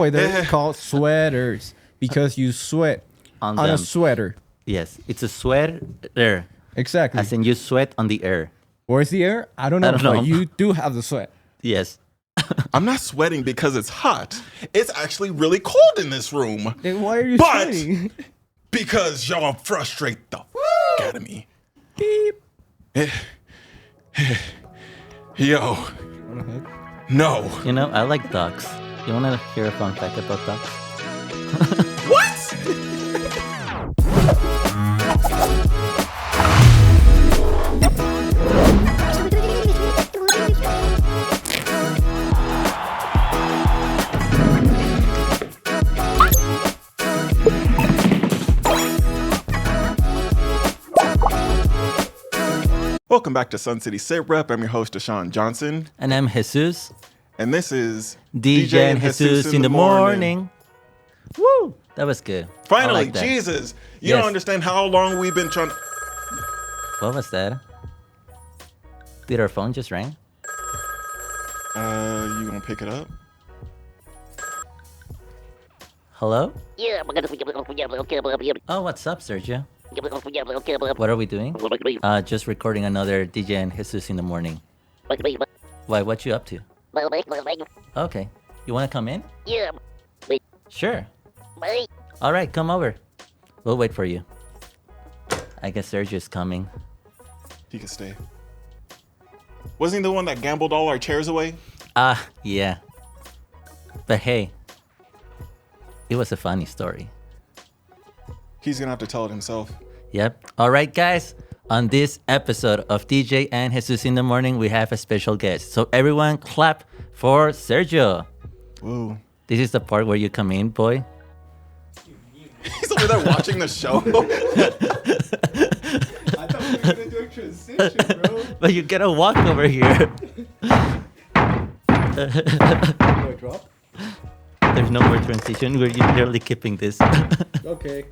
why they're called sweaters, because you sweat on a sweater. Yes, it's a sweater. Exactly. As in you sweat on the air. Where's the air? I don't know. But you do have the sweat. Yes. I'm not sweating because it's hot. It's actually really cold in this room. Then why are you sweating? Because y'all frustrate the out of me. Beep. Yo. No. You know, I like ducks. You want to hear a fun fact about ducks? What? Welcome back to Sun City SITREP. I'm your host, Deshaun Johnson. And I'm Jesus. And this is DJ and Jesus in the morning. Woo! That was good. Finally, like that. Jesus. You don't understand how long we've been trying to... What was that? Did our phone just ring? You gonna pick it up? Hello? Oh, what's up, Sergio? What are we doing? Just recording another DJ and Jesus in the morning. Why, what you up to? Okay. You want to come in? Yeah. Sure. All right, come over. We'll wait for you. I guess Sergio's coming. He can stay. Wasn't he the one that gambled all our chairs away? Yeah. But hey, it was a funny story. He's gonna have to tell it himself. Yep. All right, guys. On this episode of DJ and Jesus in the morning, we have a special guest. So everyone clap for Sergio. Woo. This is the part where you come in, boy. He's over there watching the show. I thought we were going to do a transition, bro. But you gotta walk over here. Drop? There's no more transition. We're literally keeping this. Okay.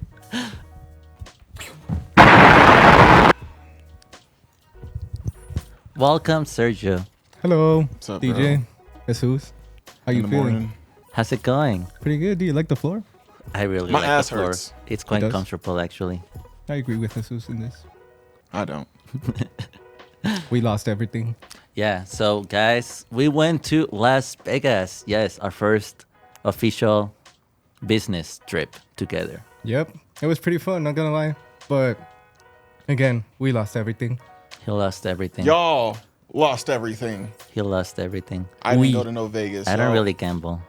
Welcome, Sergio. Hello, What's up, DJ, bro? Jesus. How you In the feeling? morning. How's it going? Pretty good. Do you like the floor? I really My like ass the floor. hurts. It's quite does? comfortable, actually. I agree with Jesus in this. I don't. We lost everything. Yeah, so guys, we went to Las Vegas. Yes, our first official business trip together. Yep. It was pretty fun, not gonna lie. But again, we lost everything. He lost everything. Y'all lost everything. He lost everything. I We- didn't go to no Vegas. I don't y'all. really gamble.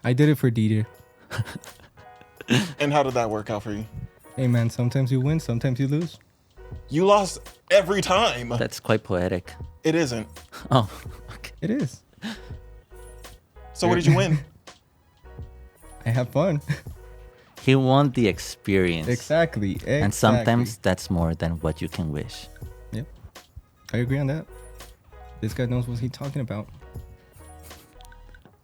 I did it for DJ. And how did that work out for you? Hey man, sometimes you win, sometimes you lose. You lost every time. That's quite poetic. It isn't. Oh, okay. It is. So what did you win? I have fun. He won the experience. Exactly. And sometimes that's more than what you can wish. Yep. I agree on that. This guy knows what he's talking about.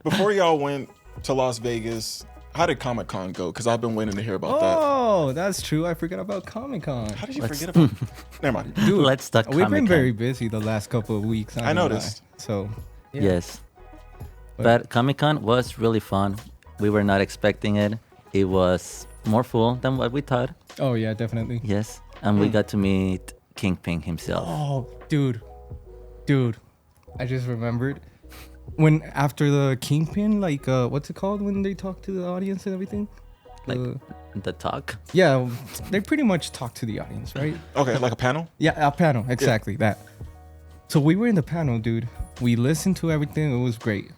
Before y'all went to Las Vegas, how did Comic-Con go? Because I've been waiting to hear about Oh, that's true. I forgot about Comic-Con. that. How did you Let's- forget about Never mind. Dude, Let's talk we've been Comic-Con. very busy the last couple of weeks. I noticed. So, yeah. Yes. But- But Comic-Con was really fun. We were not expecting it. It was more full than what we thought. Oh, yeah, definitely. Yes. And we got to meet Kingpin himself. Oh, dude. I just remembered. When after the Kingpin, like, what's it called when they talk to the audience and everything? Like the talk. Yeah, they pretty much talk to the audience, right? Okay, like a panel? Yeah, a panel, exactly that. So we were in the panel, dude. We listened to everything. It was great.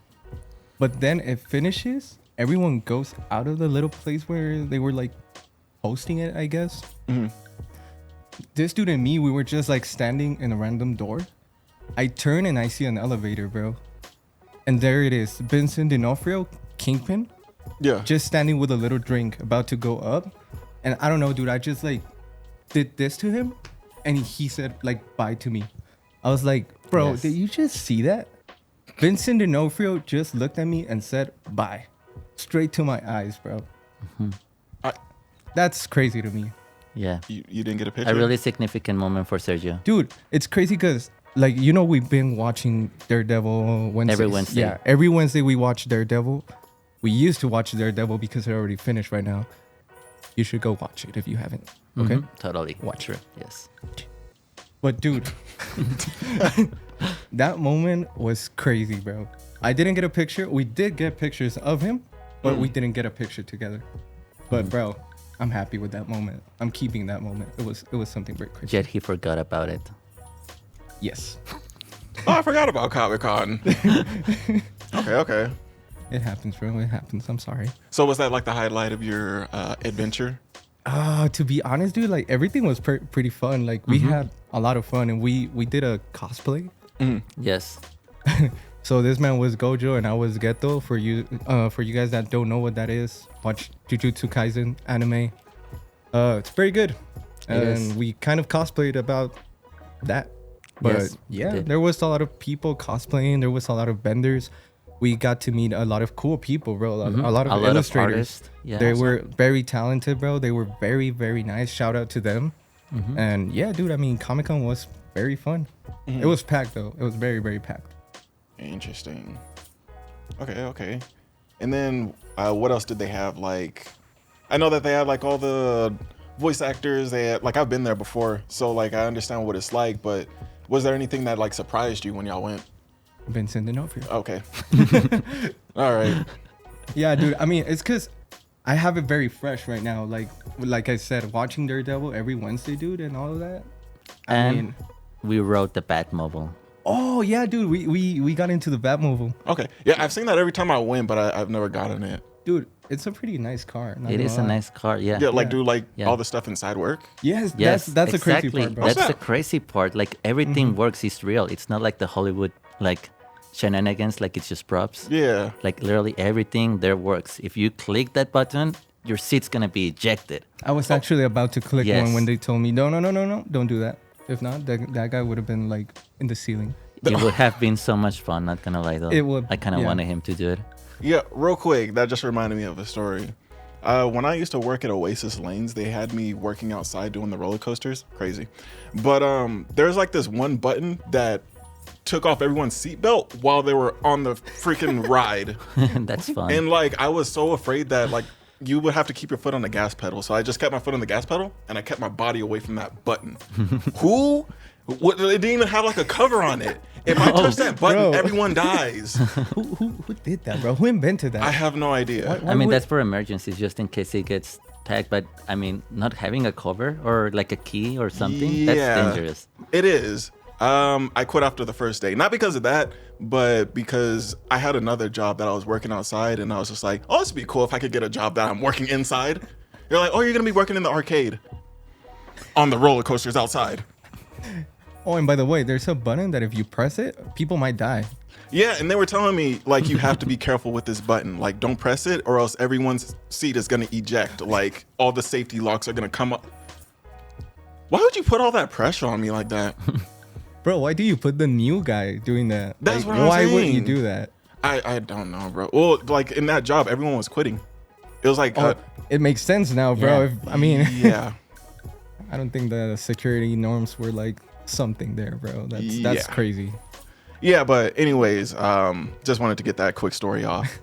But then it finishes. Everyone goes out of the little place where they were like hosting it, I guess. Mm-hmm. This dude and me, we were just like standing in a random door. I turn and I see an elevator, bro. And there it is. Vincent D'Onofrio, Kingpin, Yeah. just standing with a little drink about to go up. And I don't know, dude. I just like did this to him. And he said like bye to me. I was like, bro, Yes. did you just see that? Vincent D'Onofrio just looked at me and said bye. Straight to my eyes, bro. That's crazy to me. Yeah. You didn't get a picture? A really significant moment for Sergio. Dude, it's crazy because, like, you know, we've been watching Daredevil Wednesdays. Every Wednesday. Yeah, every Wednesday we watch Daredevil. we used to watch Daredevil because it already finished right now. You should go watch it if you haven't. Okay? Totally. Watch it. Yes. But dude, that moment was crazy, bro. I didn't get a picture. We did get pictures of him, but we didn't get a picture together. But bro, I'm happy with that moment. I'm keeping that moment. It was something very crazy. Yet he forgot about it. Yes. Oh, I forgot about Comic-Con. Okay. It happens, bro. It happens. I'm sorry. So was that like the highlight of your adventure? To be honest, dude, like everything was pretty fun. Like we had a lot of fun, and we did a cosplay. Yes. So this man was Gojo, and I was Geto. For you guys that don't know what that is, watch Jujutsu Kaisen anime. It's very good, and we kind of cosplayed about that. But Yes, yeah, we did. there was a lot of people cosplaying. There was a lot of vendors. We got to meet a lot of cool people, bro. A lot of illustrators. artists. Yeah. They were very talented, bro. They were very, very nice. Shout out to them. And yeah, dude, I mean, Comic-Con was very fun. It was packed, though. It was very, very packed. Interesting. Okay. And then what else did they have? Like, I know that they had like all the voice actors. They had, like, I've been there before, so like I understand what it's like. But was there anything that like surprised you when y'all went? Vincent D'Onofrio. Okay. All right. Yeah, dude. I mean, it's because I have it very fresh right now. Like I said, watching Daredevil every Wednesday, dude, and all of that. And we rode the Batmobile. Oh yeah, dude. We got into the Batmobile. Okay. Yeah, I've seen that every time I win, but I've never gotten it. Dude, it's a pretty nice car. It is a nice car. Yeah. Yeah, like do like Yeah. all the stuff inside work? Yes, Yes, that's the crazy exactly. part, bro. That's What's the that? crazy part. Like everything works. It's real. It's not like the Hollywood like shenanigans. Like it's just props. Yeah. Like literally everything there works. If you click that button, your seat's gonna be ejected. I was actually about to click Yes. one when they told me, no, don't do that. If not, that guy would have been like in the ceiling. It would have been so much fun. Not gonna lie though. It would, I kind of yeah. wanted him to do it. Yeah, real quick, that just reminded me of a story. When I used to work at Oasis Lanes, they had me working outside doing the roller coasters. Crazy. But there's like this one button that took off everyone's seatbelt while they were on the freaking ride. That's fun. And like I was so afraid that like you would have to keep your foot on the gas pedal. So I just kept my foot on the gas pedal and I kept my body away from that button. It didn't even have like a cover on it. If I touch that button, bro. everyone dies. Who did that, bro? Who invented that? I have no idea. What? I mean, would- that's for emergencies, just in case it gets tagged. But I mean, not having a cover or like a key or something, that's dangerous. It is. I quit after the first day. Not because of that, but because I had another job that I was working outside, and I was just like, oh, this would be cool if I could get a job that I'm working inside. You're like, oh, you're going to be working in the arcade on the roller coasters outside. Oh, and by the way, there's a button that if you press it, people might die. Yeah, and they were telling me, like, you have to be careful with this button. Like, don't press it or else everyone's seat is going to eject. Like, all the safety locks are going to come up. Why would you put all that pressure on me like that? Bro, why do you put the new guy doing that? That's Like, what I'm why would you saying. do that? I don't know, bro. Well, like, in that job, everyone was quitting. It was like, Oh, it makes sense now, bro. Yeah. I mean, yeah. I don't think the security norms were like something there, bro. That's Yeah. crazy. Yeah, but anyways, just wanted to get that quick story off.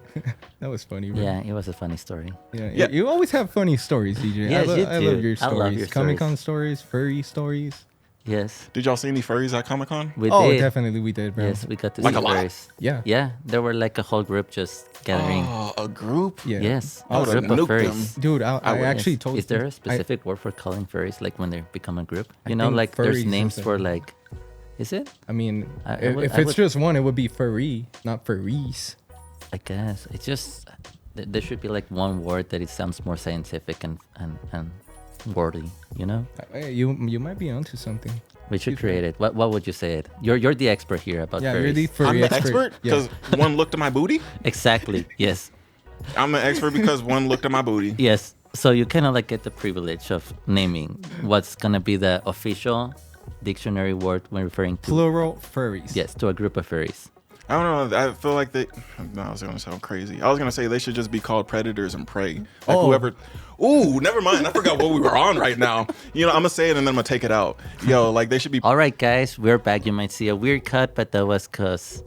That was funny, bro. Yeah, it was a funny story. Yeah, Yeah. You always have funny stories, DJ. Yes, you I do. love your I stories. love your Comic-Con stories, furry stories. Yes, Did y'all see any furries at Comic-Con? we Oh, did. definitely we did, bro. Yes, we got to Like see a lot? furries. Yeah. Yeah, there were like a whole group just gathering. Oh, a group? Yeah. Yes, I a would've group of nuked furries. them. Dude, I would- actually Yes. told Is there I- a specific word for calling furries, like when they become a group? I You know, think like there's furries names is for a- like. Is it? I mean, I if would- if I it's would- just one, it would be furry, not furries. I guess it's just there should be like one word that it sounds more scientific and wordy. You know, Hey, you might be onto something. we should Excuse me. create it. What would you say it? You're the expert here about Yeah, furries. you're the furry I'm the expert Yeah. because one looked at my booty. Exactly. Yes. I'm the expert because one looked at my booty. Yes. So you kind of like get the privilege of naming what's gonna be the official dictionary word when referring to Plural furries. yes to a group of furries. I don't know. I feel like they. No, I was gonna sound crazy. I was gonna say they should just be called predators and prey. Like Oh. whoever. Ooh, never mind. I forgot what we were on right now. You know, I'm gonna say it and then I'm gonna take it out. Yo, like they should be. All right, guys, we're back. You might see a weird cut, but that was cause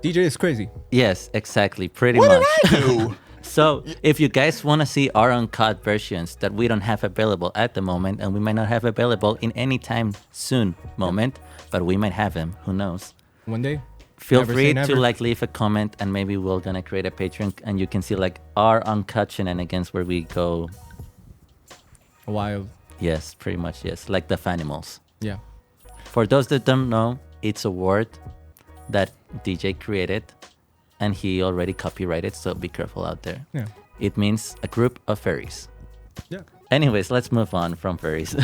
DJ is crazy. yes, exactly, pretty What much. did I do? So if you guys want to see our uncut versions that we don't have available at the moment, and we might not have available in any time soon moment, but we might have them. Who knows? One day. Feel Never free say to never. like leave a comment, and maybe we're gonna create a Patreon, and you can see like our uncut shenanigans where we go. Wild. Yes, pretty much yes, like the Fanimals. Yeah. For those that don't know, it's a word that DJ created, and he already copyrighted. So be careful out there. Yeah. It means a group of furries. Yeah. Anyways, let's move on from furries.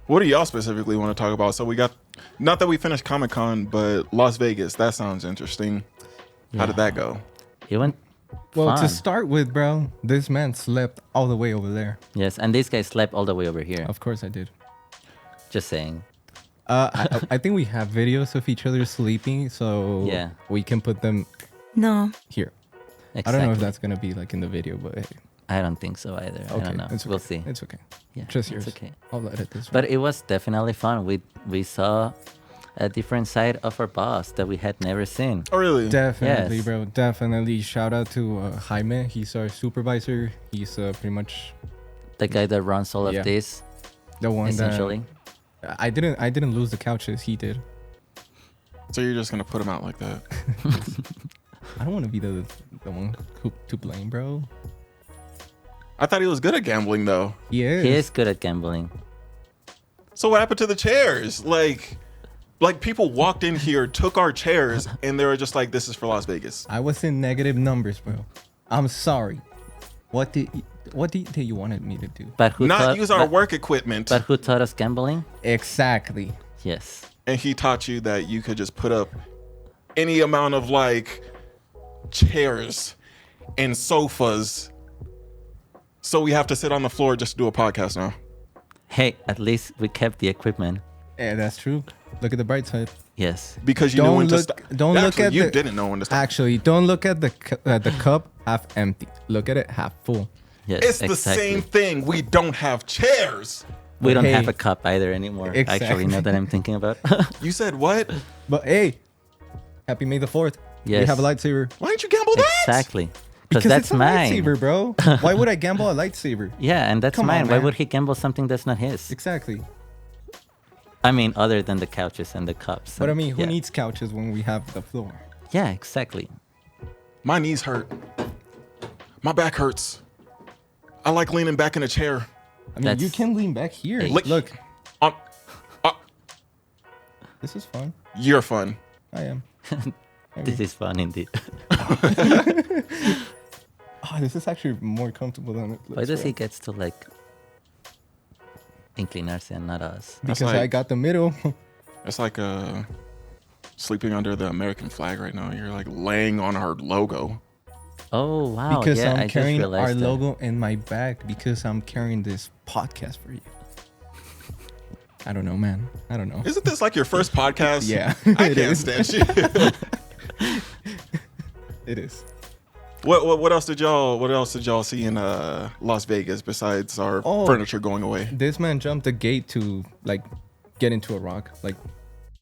What do y'all specifically want to talk about? So we got, not that we finished Comic-Con, but Las Vegas. That sounds interesting. How did that go? It went Well, fun. to start with, bro, this man slept all the way over there. Yes, and these guys slept all the way over here. Of course I did. Just saying. I think we have videos of each other sleeping, so Yeah. we can put them No. here. Exactly. I don't know if that's gonna be like in the video, but hey, I don't think so either. I okay, don't know. it's okay. We'll see. It's okay. Yeah, Just it's yours. okay. I'll edit this. But it was definitely fun. We saw a different side of our boss that we had never seen. Oh, really? Definitely, Yes. bro. Definitely. Shout out to Jaime. He's our supervisor. He's pretty much The guy that runs all of Yeah. this, the one essentially. that I didn't lose the couches. He did. So you're just going to put him out like that? I don't want to be the one who to blame, bro. I thought he was good at gambling, though. He is. He is good at gambling. So what happened to the chairs? Like people walked in here, took our chairs, and they were just like, this is for Las Vegas. I was in negative numbers, bro. I'm sorry. What did you wanted me to do? But who Not taught, use our but, work equipment. but who taught us gambling? Exactly. Yes. And he taught you that you could just put up any amount of like chairs and sofas. So we have to sit on the floor just to do a podcast now. Hey, at least we kept the equipment. Yeah, that's true. Look at the bright side. Yes. Because you knew Don't when to look- stop. don't look Actually, at you the- didn't know when to stop. Actually, don't look at the cup half empty. Look at it half full. Yes. It's the exactly. same thing. We don't have chairs. We don't Hey. have a cup either anymore. Actually, now Exactly. that I'm thinking about. You said what? But hey, happy May the 4th. We Yes. have a lightsaber. Why didn't you gamble that? Exactly. Because that's it's a mine. lightsaber, bro. Why would I gamble a lightsaber? Yeah, and that's Come on, mine. Why man. would he gamble something that's not his? Exactly. I mean, other than the couches and the cups. But I mean, who yeah. needs couches when we have the floor? Yeah, exactly. My knees hurt. My back hurts. I like leaning back in a chair. I mean, That's- you can lean back here. Hey. Look, Um, this is fun. you're fun. I am. This is fun indeed. Oh, this is actually more comfortable than it looks. Why does bro. he gets to like inclinarse and not us? Because like- I got the middle. It's like sleeping under the American flag right now. You're like laying on our logo. Oh wow! Because yeah, I I'm just carrying our realized that. logo in my bag because I'm carrying this podcast for you. I don't know, man. I don't know. Isn't this like your first podcast? Yeah, I it can't is. stand you. It is. What else did y'all see in Las Vegas besides our Oh. furniture going away? This man jumped the gate to like get into a rock. Like,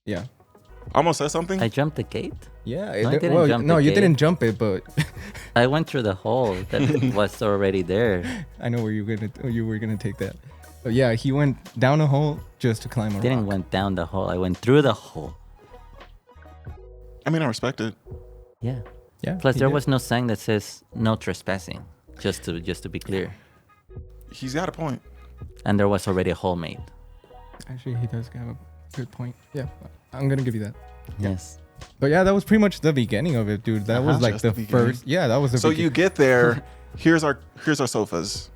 yeah, Almost said something. I jumped the gate. yeah. No, I didn't jump no, the you gate. didn't jump it, but I went through the hole that was already there. I know where you were gonna take that. But yeah, he went down a hole just to climb a Didn't rock. went down the hole. I went through the hole. I mean, I respect it. Yeah. Yeah. Plus, he there did. was no sign that says no trespassing. Just to be clear. He's got a point. And there was already a hole made. Actually, he does have a good point. Yeah, I'm gonna give you that. Yes. But yeah, that was pretty much the beginning of it, dude. That was like Just the the beginning. first. Yeah, that was the. So begin- you get there. Here's our sofas.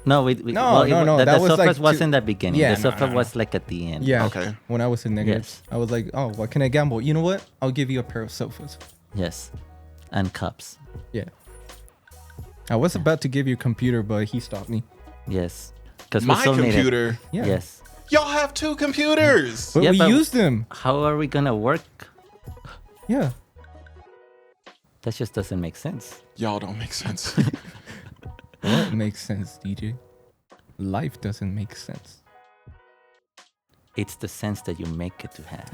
No, we No, well, no, no, The that was sofa like was two- in the beginning. Yeah, the no, sofa no, no. was like at the end. Yeah. Okay. When I was in negative, Yes. I was like, oh, what can I gamble? You know what? I'll give you a pair of sofas. Yes. And cups. Yeah. I was about to give you a computer, but he stopped me. Yes. Because we My still need it. computer. Yeah. Yes. Y'all have two computers. But Yeah, we but- used them. How are we gonna work? Yeah. That just doesn't make sense. Y'all don't make sense. What makes sense, DJ? Life doesn't make sense. It's the sense that you make it to have.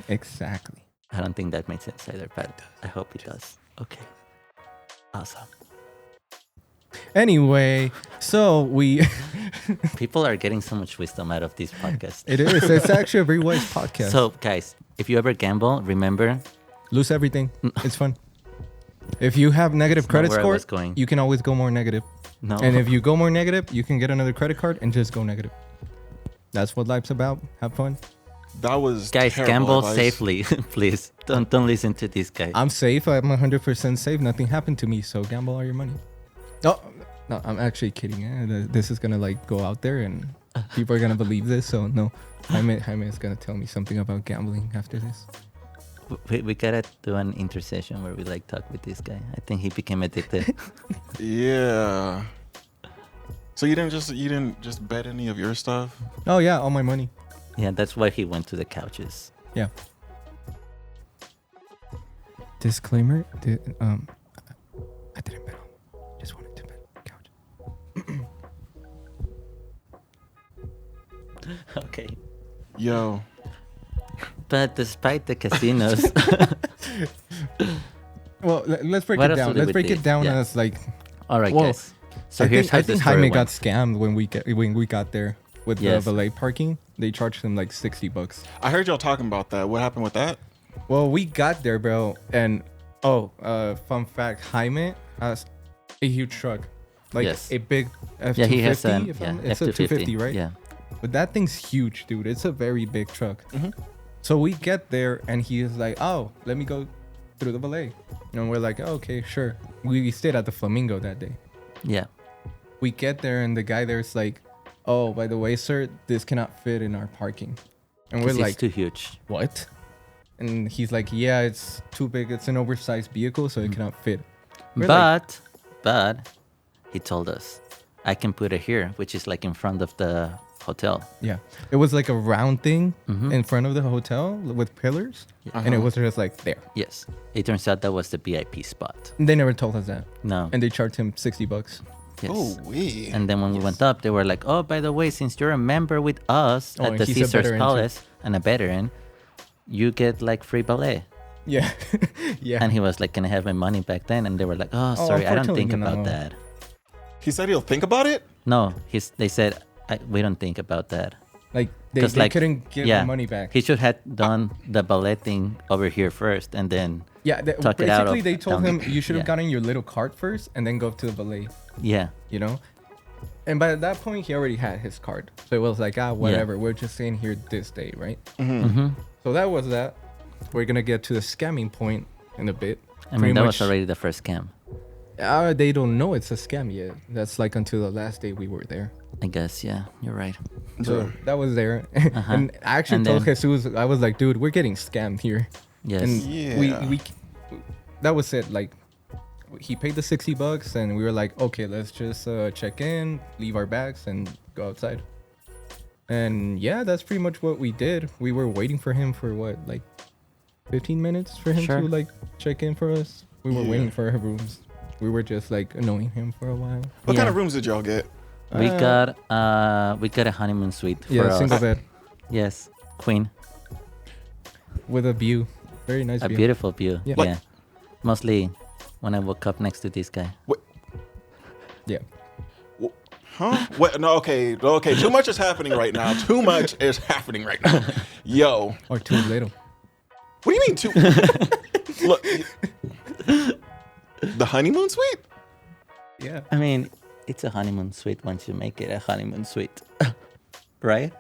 Anyway, so we. People are getting so much wisdom out of this podcast. It is. It's actually a very wise podcast. So, guys, if you ever gamble, remember, lose everything. It's fun. If you have negative credit where I score, was going. you can always go more negative. no. And if you go more negative, you can get another credit card and just go negative. That's what life's about. Have fun. That was Guys, terrible gamble advice. safely, please. Don't listen to this guy. I'm safe. I'm 100% safe. Nothing happened to me. So gamble all your money. Oh, no, I'm actually kidding. This is going to like go out there and people are going to believe this. So no, Jaime is going to tell me something about gambling after this. We gotta do an intercession where we like talk with this guy. I think he became addicted. Yeah. So you didn't just bet any of your stuff? Oh yeah, all my money. Yeah, that's why he went to the couches. Yeah. Disclaimer: I didn't bet on. Just wanted to bet couch. Okay. Yo. But despite the casinos, Well, let's break What it else down. did Let's we break do? it down Yeah. as like. all right, Well, guys. So here's how I the think story Jaime went. got scammed when we got there with Yes. the valet parking. They charged him like $60. I heard y'all talking about that. What happened with that? Well, we got there, bro, and fun fact: Jaime has a huge truck, like Yes. a big F250. Yeah, he has an It's a 250, right? Yeah. But that thing's huge, dude. It's a very big truck. Mhm. So we get there, and he is like, "Oh, let me go through the valet," and we're like, oh, "Okay, sure." We stayed at the Flamingo that day. Yeah. We get there, and the guy there's like, "Oh, by the way, sir, this cannot fit in our parking," and we're 'Cause like, it's too huge. "What?" And he's like, "Yeah, it's too big. It's an oversized vehicle, so it cannot fit." We're like, But he told us, I can put it here, which is like in front of the hotel. yeah, it was like a round thing Mhm. in front of the hotel with pillars, and it was just like there. Yes. It turns out that was the VIP spot. And they never told us that, No. and they charged him $60. Yes. Oh, we. And then when we went up, they were like, "Oh, by the way, since you're a member with us Oh, at and the he's a Caesar's veteran too. Palace and a veteran, you get like free ballet." Yeah, yeah. And he was like, "Can I have my money back then?" And they were like, "Oh, sorry, I don't unfortunately, think about no. that." He said he'll think about it? No, they said, we don't think about that. Like they 'Cause, like, couldn't give yeah, the money back. He should have done the ballet thing over here first, and then Yeah, tuck it out basically of- they told down him you should have yeah. gotten your little cart first and then go up to the valet, yeah, you know? And by that point, he already had his card. So it was like, whatever. We're just staying here this day, right? hmm So that was that. We're going to get to the scamming point in a bit. I mean Pretty that much- was already the first scam. They don't know it's a scam yet. That's like until the last day we were there. I guess, yeah, you're right. So that was there. Uh-huh. And I actually And told then- Jesus, I was like, dude, we're getting scammed here. Yes. And Yeah. we that was it. Like he paid the $60 and we were like, okay, let's just check in, leave our bags and go outside. And yeah, that's pretty much what we did. We were waiting for him for what, like 15 minutes for him Sure. to like check in for us. We were Yeah. waiting for our rooms. We were just like annoying him for a while. What kind Yeah. of rooms did y'all get? We got a honeymoon suite for Yeah, us. single bed Yes, queen. with a view. Very nice A view. beautiful view. Yeah. Yeah. Mostly when I woke up next to this guy. Yeah. Huh? What? No, okay. Too much is happening right now. Too much is happening right now. Yo. Or too little. What do you mean too? Look. The honeymoon suite? Yeah. I mean, it's a honeymoon suite once you make it a honeymoon suite. Right?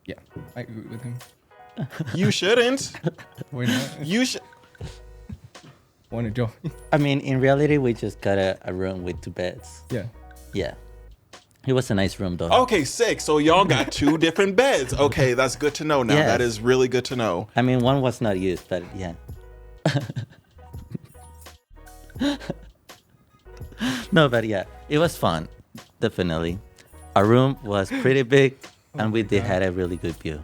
Yeah, I agree with him. You shouldn't. We're not. You should. Want to join? I mean, in reality, we just got a room with 2 beds. Yeah. Yeah. It was a nice room, though. Okay, sick. So y'all got 2 different beds. Okay, that's good to know now. Yes. That is really good to know. I mean, one was not used, but yeah. No, but yeah, it was fun. Definitely. Our room was pretty big, and we did had a really good view.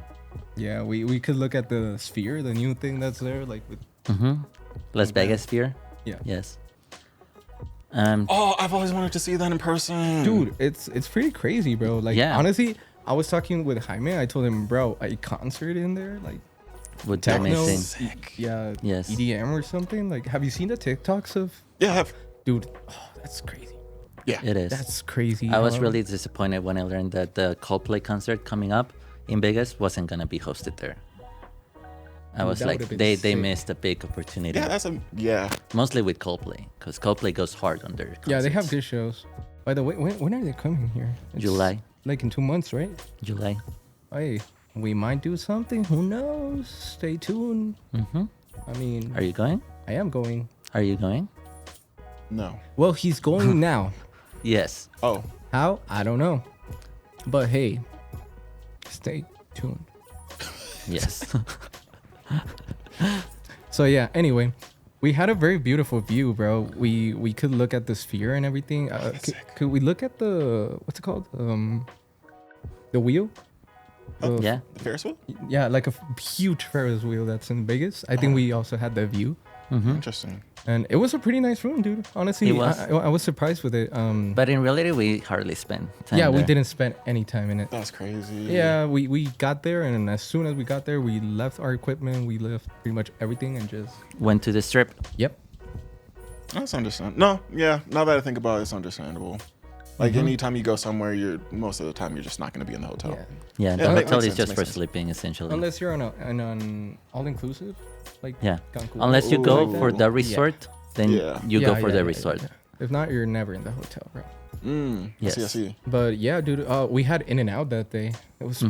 Yeah, we could look at the sphere, the new thing that's there, like with Las Okay. Vegas Sphere? yeah. Yes. Oh, I've always wanted to see that in person. Dude, it's pretty crazy, bro. Like Yeah. honestly, I was talking with Jaime. I told him, bro, a concert in there, like Would be techno, amazing. Sick. yeah, Yes. EDM or something. Like, have you seen the TikToks of? Yeah, I have. dude. Oh, that's crazy. Yeah. It is. That's crazy. I was really disappointed when I learned that the Coldplay concert coming up in Vegas wasn't gonna be hosted there. I was that like, would've been they sick. missed a big opportunity. Yeah. Mostly with Coldplay, because Coldplay goes hard on their concerts. Yeah, they have good shows. By the way, when are they coming here? It's July. Like in 2 months, right? July. Hey, we might do something. Who knows? Stay tuned. Mm-hmm. I mean, Are you going? I am going. Are you going? No. Well, he's going now. Yes. Oh. How? I don't know. But hey, stay tuned. Yes. So yeah, anyway, we had a very beautiful view, bro. We could look at the sphere and everything. Could we look at the, what's it called? The wheel? The- Yeah. The Ferris wheel? Yeah, like a huge Ferris wheel that's in Vegas. I think we also had the view. Mm-hmm. Interesting. And it was a pretty nice room, dude. Honestly, It was. I was surprised with it. But in reality, we hardly spent time Yeah, we there. didn't spend any time in it. That's crazy. Yeah, we got there, and as soon as we got there, we left our equipment. We left pretty much everything and just... Went to the strip. Yep. That's understandable. No, yeah. Now that I think about it, it's understandable. Like anytime you go somewhere, most of the time you're just not going to be in the hotel. Yeah. Yeah, the Yeah, makes hotel is sense, just makes for sense. sleeping, essentially. Unless you're on an all-inclusive, like Yeah. Cancun. Unless you go Ooh. for the resort, then Yeah. you go Yeah, for yeah, the yeah, resort. yeah. If not, you're never in the hotel, bro. Yes. I see. But yeah, dude, we had In-N-Out that day. It was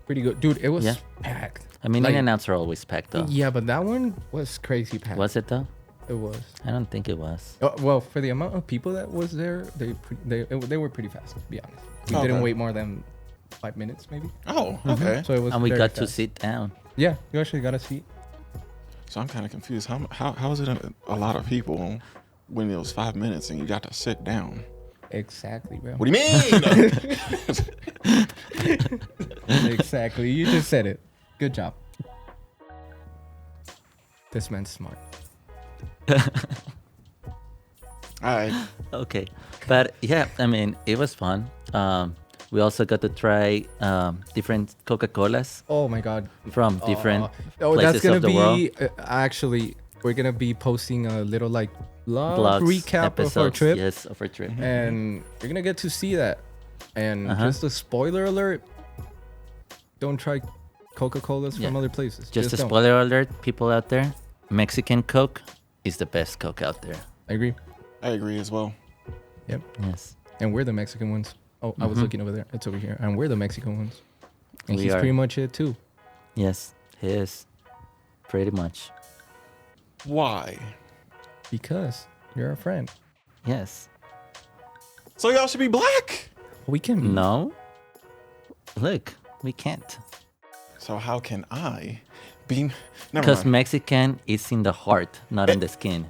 pretty good, dude. It was Yeah. packed. I mean, Like- In-N-Outs are always packed, though. Yeah, but that one was crazy packed. Was it, though? It was. I don't think it was. Oh, well, for the amount of people that was there, they were pretty fast. To be honest, we Okay. didn't wait more than 5 minutes, maybe. Oh, okay. So it was. And we very got to fast. sit down. Yeah, you actually got a seat. So I'm kind of confused. How is it a lot of people when it was 5 minutes and you got to sit down? Exactly, bro. What do you mean? Exactly. You just said it. Good job. This man's smart. All right. Okay. But yeah, I mean, it was fun. We also got to try different Coca-Colas Oh my God. from different Oh, places that's gonna of the world. be actually. We're gonna be posting a little like vlog Blogs, recap of our episodes, trip, Yes, of our trip. and you're gonna get to see that. And just a spoiler alert: don't try Coca-Colas from Yeah. other places. Just a don't. spoiler alert, people out there, Mexican Coke is the best Coke out there. I agree. I agree as well. Yep. Yes. And we're the Mexican ones. Oh, I was looking over there. It's over here. And we're the Mexican ones. And We he's are. pretty much it too. Yes, he is. Pretty much. Why? Because you're a friend. Yes. So y'all should be black. We can. No? Look, we can't. So how can I be? Never Because mind. Mexican is in the heart, not in the skin.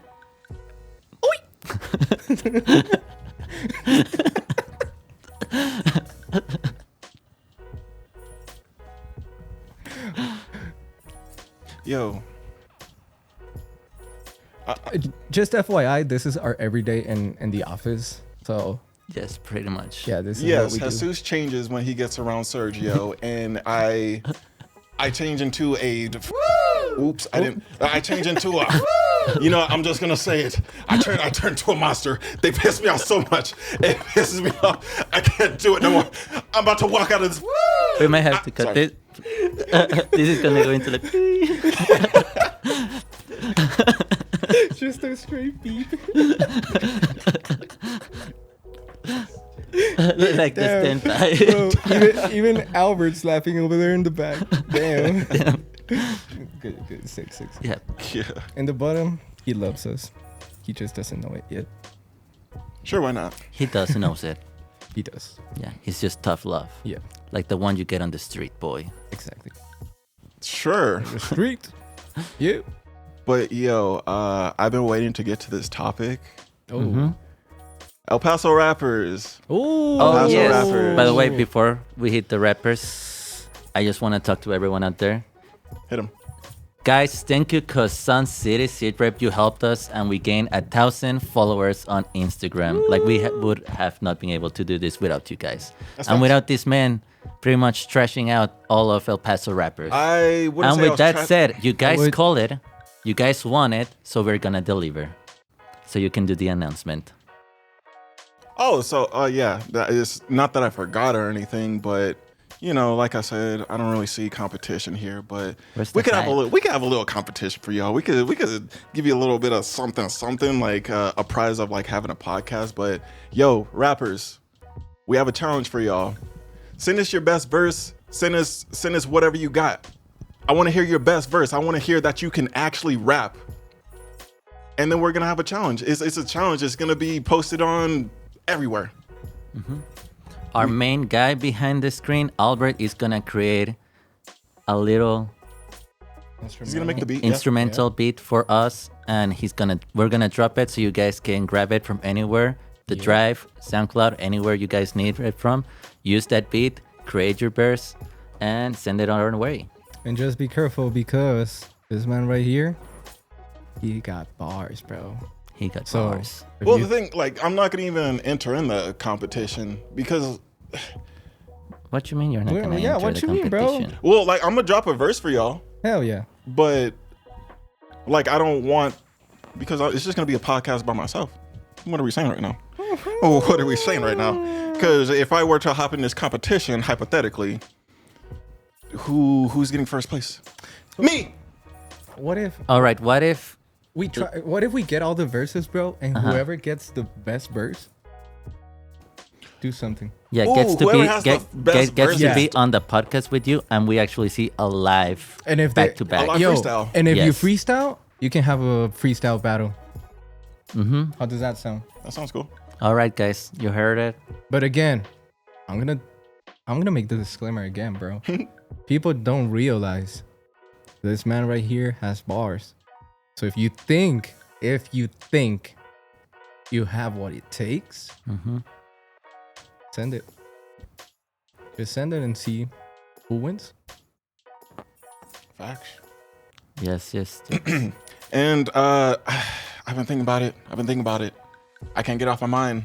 Yo. Just FYI, this is our everyday in the office. So Yes, pretty much. yeah, this is Yes, what we do. Jesus changes when he gets around Sergio, and I change into a. Oops, I didn't. I change into a. You know, I'm just gonna say it. I turn to a monster. They piss me off so much. It pisses me off. I can't do it no more. I'm about to walk out of this. We might have to cut Sorry. this. This is gonna go into the. Just a straight beep. Like the Damn. stand Bro, even Albert's laughing over there in the back. Damn. Good. Six. Yeah. Yeah. In the bottom, he loves us. He just doesn't know it yet. Sure, why not? He does knows it. He does. Yeah. He's just tough love. Yeah, Like the one you get on the street, boy. exactly. Sure. The street. Yeah. But yo, I've been waiting to get to this topic. Oh. El Paso rappers. Oh. Oh, Paso yes. rappers. By the way, before we hit the rappers, I just want to talk to everyone out there. Hit him. Guys, thank you because Sun City SITREP, you helped us and we gained 1,000 followers on Instagram. Like we would have not been able to do this without you guys. That's And facts. without this man pretty much trashing out all of El Paso rappers. I wouldn't And say I with was that said, you guys would- called it, you guys want it, so we're gonna deliver. So you can do the announcement. Oh, so yeah, that is not that I forgot or anything, but you know, like I said, I don't really see competition here, but Where's we the could have a hype? little, we could have a little competition for y'all. We could give you a little bit of something like a prize of like having a podcast. But yo, rappers, we have a challenge for y'all. Send us your best verse. Send us whatever you got. I want to hear your best verse. I want to hear that you can actually rap. And then we're gonna have a challenge. It's a challenge. It's gonna be posted on everywhere. Our main guy behind the screen, Albert, is gonna create a little He's gonna make the beat. instrumental beat for us, and we're gonna drop it so you guys can grab it from anywhere. The Drive, SoundCloud, anywhere you guys need it from. Use that beat, create your verse, and send it on our way. And just be careful because this man right here, he got bars, bro. He got So, bars. if Well, you- the thing, like, I'm not gonna even enter in the competition because, What you mean you're not Well, gonna yeah, enter what the you mean, bro? competition? well, like, I'm gonna drop a verse for y'all, hell yeah. but like, I don't want because it's just gonna be a podcast by myself. What are we saying right now? Oh, what are we saying right now? Because if I were to hop in this competition, hypothetically, who's getting first place? Me. What if All right, what if we try? What if we get all the verses, bro, and whoever gets the best verse, do something. Ooh, gets to whoever be has the best gets to verses. be on the podcast with you, and we actually see a live And if back they, to back. A live freestyle. and if you Yes. freestyle, you can have a freestyle battle. Mm-hmm. How does that sound? That sounds cool. All right, guys, you heard it. But again, I'm gonna make the disclaimer again, bro. People don't realize this man right here has bars. So if you think you have what it takes, Mm-hmm. send it. Just send it and see who wins. Facts. Yes. And I've been thinking about it. I can't get off my mind.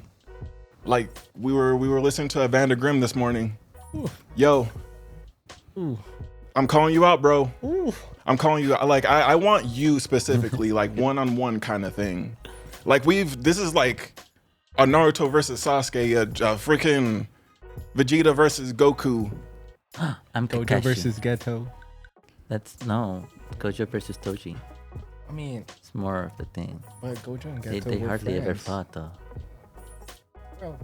Like we were listening to Evander Grimm this morning. Ooh. Yo, Ooh. I'm calling you out, bro. Ooh. I'm calling you out. Like I want you specifically, like one-on-one kind of thing. Like this is like a Naruto versus Sasuke, a freaking Vegeta versus Goku. I'm Gojo Kakashi. versus Ghetto. That's no Gojo versus Toji. I mean, It's more of the thing. but Gojo and They Ghetto were hardly ever friends. fought though. Bro,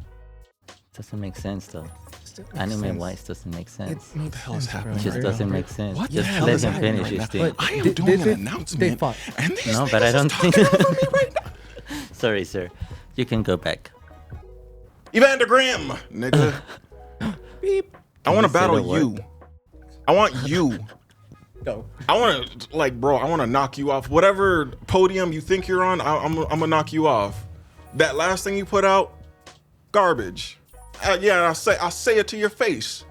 Doesn't make sense though. still makes Anime sense. wise doesn't make sense. It makes the hell is sense, bro. happening It just right doesn't now? make sense. What the Just hell let is him happening finish right his now? thing. I am They- doing they- an they announcement, fought. and these No, but I niggas don't is think. talking over me right now. Sorry, sir. You can go back. Evander Grimm, nigga. Beep. I want to you say battle the word? you. I want you. Go. I want to, like, bro, I want to knock you off. Whatever podium you think you're on, I'm going to knock you off. That last thing you put out, garbage. Yeah, I'll say it to your face.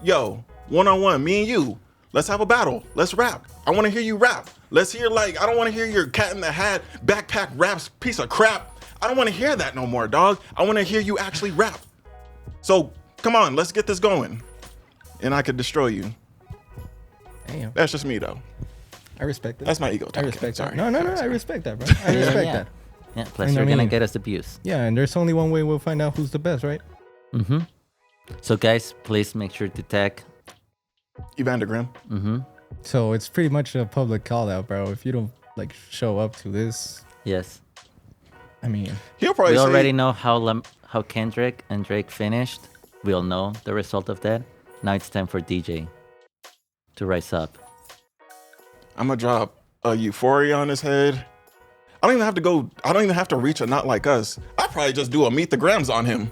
Yo, one-on-one, me and you. Let's have a battle. Let's rap. I want to hear you rap. Let's hear, like, I don't want to hear your cat in the hat, backpack raps piece of crap. I don't want to hear that no more, dog. I want to hear you actually rap. So, come on, let's get this going. And I could destroy you. Damn. That's just me, though. I respect it. That's my ego I talking. respect Sorry. that. No. I respect that, bro. I respect that. Yeah, plus And I you're gonna mean- get us the views. Yeah, and there's only one way we'll find out who's the best, right? Mm-hmm. So guys, please make sure to tag. Evander Grimm. Mm-hmm. So it's pretty much a public call out, bro. If you don't like show up to this, Yes. I mean, He'll probably We say, already know how Kendrick and Drake finished. We all know the result of that. Now it's time for DJ to rise up. I'm gonna drop a Euphoria on his head. I don't even have to reach a Not Like Us. I probably just do a Meet the Grams on him.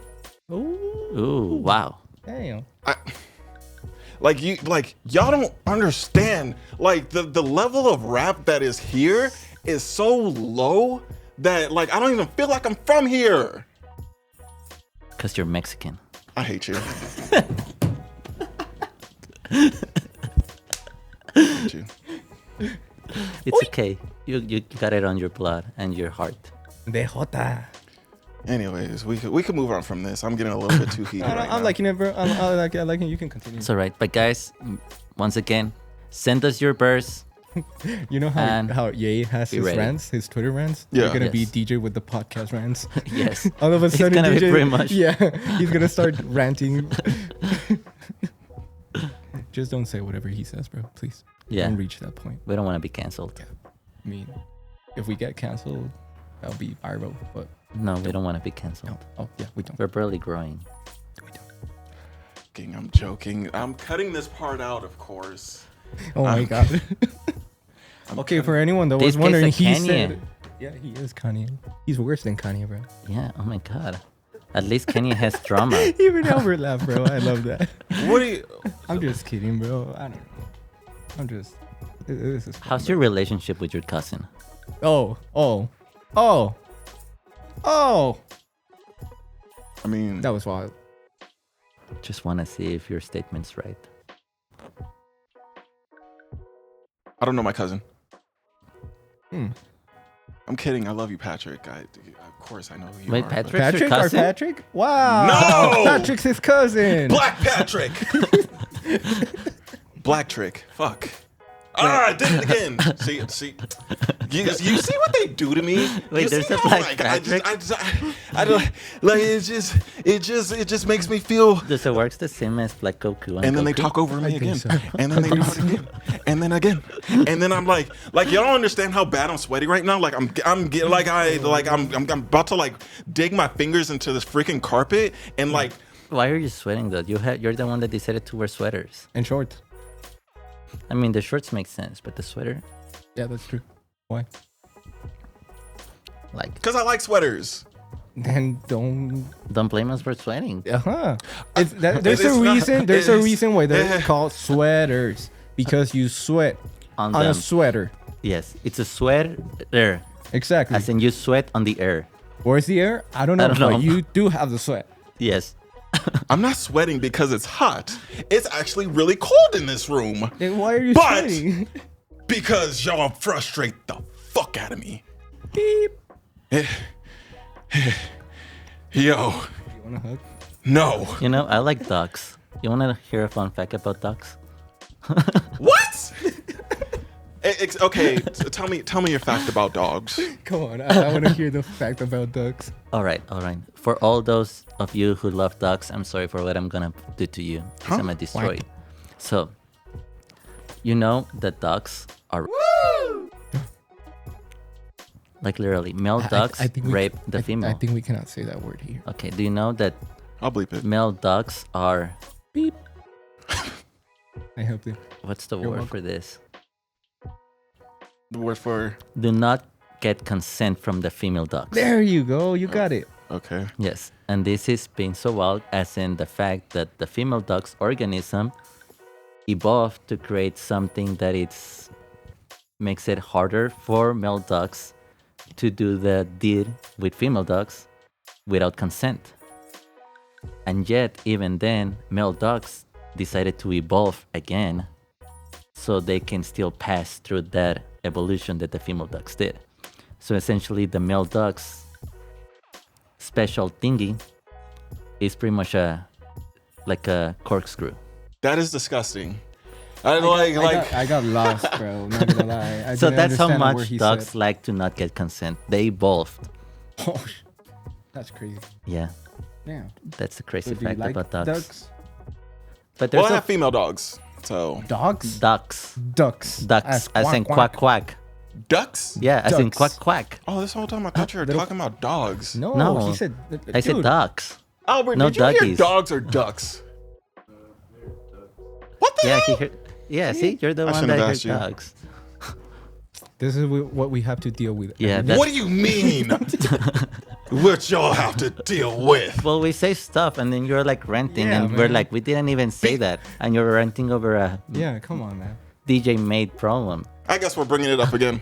Ooh, wow. damn. Y'all don't understand. Like the level of rap that is here is so low that like I don't even feel like I'm from here. Because you're Mexican. I hate you. I hate you. It's okay. You got it on your blood and your heart. De Jota. Anyways, we could move on from this. I'm getting a little bit too heated right I'm now. liking it, bro. I like it. You can continue. It's all right. But guys, once again, send us your verse. You know And how Ye has be his ready. rants, his Twitter rants? Yeah. You're gonna be Yes. DJ with the podcast rants. Yes. All of a It's sudden, gonna be DJ, pretty much. Yeah, he's gonna start ranting. Just don't say whatever he says, bro. Please. Yeah. Don't reach that point. We don't want to be canceled. I mean, if we get canceled, that'll be viral. But No, we don't want to be canceled. no. Oh yeah, we don't. We're barely growing. We don't. I'm joking. I'm cutting this part out, of course. Oh my god. Okay, for anyone that This was guy's wondering, a he Kanye. said, yeah, he is Kanye. He's worse than Kanye, bro. Yeah. Oh my God. At least Kanye has drama. Even Albert laughed, bro. I love that. What do you? I'm just kidding, bro. I don't know. I'm just. This is. Fun, How's your relationship with your cousin? Oh. I mean, That was wild. Just want to see if your statement's right. I don't know my cousin. Hmm. I'm kidding. I love you, Patrick. Of course, I know who you Wait, are. Patrick's your Patrick, our cousin? Patrick? Wow. No! Patrick's his cousin. Black Patrick. Black trick. Fuck. I did it again. See. You see what they do to me? Wait, You there's see a how, Black Patrick? I don't like. It just makes me feel. Does it work the same as Black Goku? And then they Goku? talk over me think again, so. and then they do it again, and then again, and then I'm like y'all don't understand how bad I'm sweating right now. Like I'm about to like dig my fingers into this freaking carpet and like. Why are you sweating though? You're the one that decided to wear sweaters. And short. I mean, the shorts make sense, but the sweater, Yeah, that's true. Why? like, Because I like sweaters. Then don't. don't blame us for sweating. Uh-huh. There's It's a not- reason. There's a it's- reason why they're called sweaters, because you sweat On on them. a sweater. Yes, it's a sweater, Exactly. as in you sweat on the air. Where's the air? I don't know. don't know. But you do have the sweat. Yes. I'm not sweating because it's hot. It's actually really cold in this room. Then why are you But- sweating? Because y'all frustrate the fuck out of me. Beep. Yo, You want a hug? no. You know, I like ducks. You want to hear a fun fact about ducks? What? Okay, tell me your fact about dogs. Come on. I want to hear the fact about ducks. All right. For all those of you who love ducks, I'm sorry for what I'm gonna do to you. 'Cause I'm gonna destroy Why? you. So, you know that ducks are like literally male ducks think we- rape the female. I think we cannot say that word here. Okay. Do you know that I'll bleep it. male ducks are Beep. I helped you. what's the You're word welcome. for this? The word for Do not get consent from the female ducks. There you go. You got it. okay. Yes, and this is being so wild as in the fact that the female duck's organism evolved to create something that makes it harder for male ducks to do the deed with female ducks without consent. And yet, even then, male ducks decided to evolve again so they can still pass through that evolution that the female ducks did. So essentially, the male ducks special thingy is pretty much like a corkscrew. That is disgusting. I got lost, bro. Not gonna lie. I So didn't that's how understand a word much he ducks said. like to not get consent. They evolved. Oh, that's crazy. Yeah, Yeah. that's the crazy So do you fact like about ducks. ducks? But well, there's I have female dogs. So Dogs? ducks. Ducks. Ducks, as in quack quack. ducks. Yeah, as in Ducks. quack quack. Oh, this whole time I thought you were Little- talking about dogs. No, No, he said. I said dude, ducks. Albert, No did you hear doggies. dogs or ducks? What the Yeah, hell? he heard. Yeah, see, you're the I one shouldn't that have heard asked you. ducks. This is what we have to deal with. Yeah, every that's- What do you mean? What y'all have to deal with? Well, we say stuff and then you're like ranting, Yeah, and we're man. like, we didn't even say that, and you're ranting over a Yeah, come on, man. DJ made problem. I guess we're bringing it up again.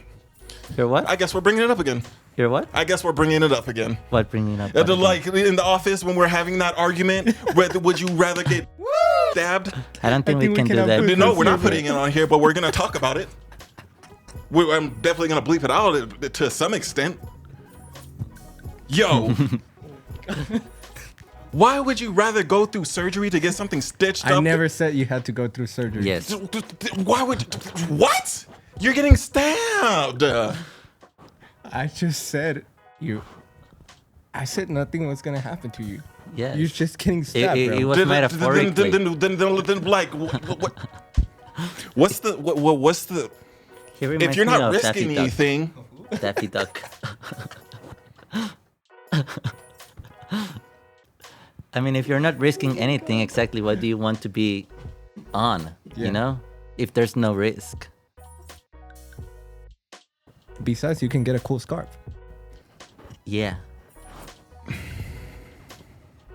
You're what? I guess we're bringing it up again. You're what? I guess we're bringing it up again. What bringing up? Like in the office when we're having that argument, whether would you rather get stabbed? I don't think we can do cannot that. put- No, we're not putting it on here, but we're gonna talk about it. I'm definitely gonna bleep it out to some extent. Yo, why would you rather go through surgery to get something stitched I up? never said you had to go through surgery. Yes. Why would? What? You're getting stabbed. I just said you. I said nothing was gonna happen to you. Yes. You're just getting stabbed, It bro. was metaphorically. Then like, what's the? He reminds If you're me not of risking Daffy Duck. anything, Daffy Duck. I mean, if you're not risking anything, exactly what do you want to be on? Yeah. You know, if there's no risk. Besides, you can get a cool scarf. Yeah.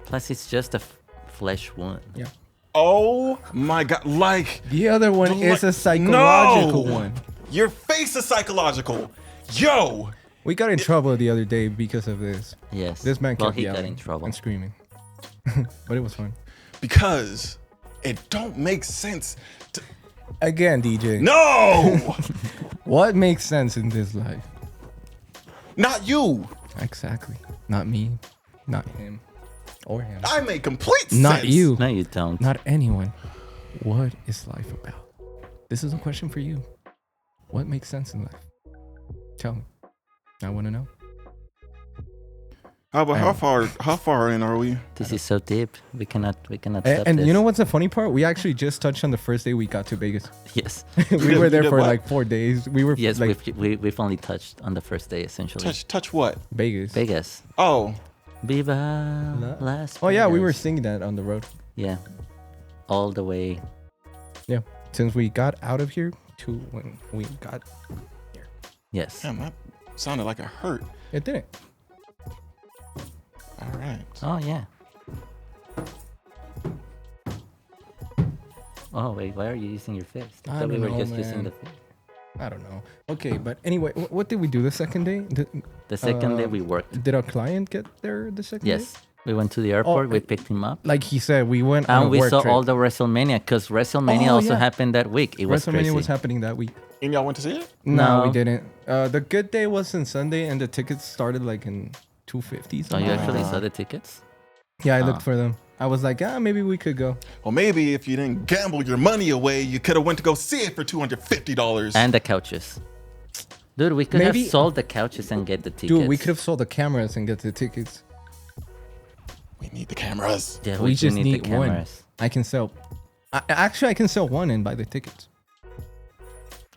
Plus, it's just a flesh wound. Yeah. oh my god, like The other one Like- is a psychological No! one. your face is psychological. Yo, We got in trouble the other day because of this. Yes. This man well, kept he yelling got in trouble. and screaming, but it was fun. because it don't make sense. Again, DJ. No, What makes sense in this life? not you. Exactly. Not me. Not him. Or him. I make complete sense. Not you. No, you don't. Not anyone. What is life about? This is a question for you. What makes sense in life? Tell me. I want to know. How far in are we? This is so deep. We cannot stop And this. you know what's the funny part? We actually just touched on the first day we got to Vegas. Yes. We were there did for what? like 4 days. We were Yes, like we've only touched on the first day, essentially. Touch what? Vegas. Vegas. Oh, Viva Las Oh yeah, we were Vegas. singing that on the road. Yeah. All the way. Yeah. Since we got out of here to when we got here. Yes. damn, that sounded like it hurt. It didn't. All right. Oh, yeah. Oh, wait. Why are you using your fist? I thought we don't were know, just using man. the fist. I don't know. Okay, but anyway, what did we do the second day? The second day we worked. Did our client get there the second day? Yes. We went to the airport. We and- picked him up. Like he said, we went on a And we work saw trip. all the WrestleMania because WrestleMania Oh, also yeah. happened that week. It was WrestleMania crazy. was happening that week. And y'all went to see it? No, No. we didn't. The good day was on Sunday, and the tickets started like in 250. Oh, you something. actually saw the tickets? Yeah, I Ah. looked for them. I was like, maybe we could go. Well, maybe if you didn't gamble your money away, you could have went to go see it for $250. And the couches. Dude, we could Maybe- have sold the couches and get the tickets. Dude, we could have sold the cameras and get the tickets. we need the cameras. Yeah, we do just the need one. cameras. I can sell. I can sell one and buy the tickets.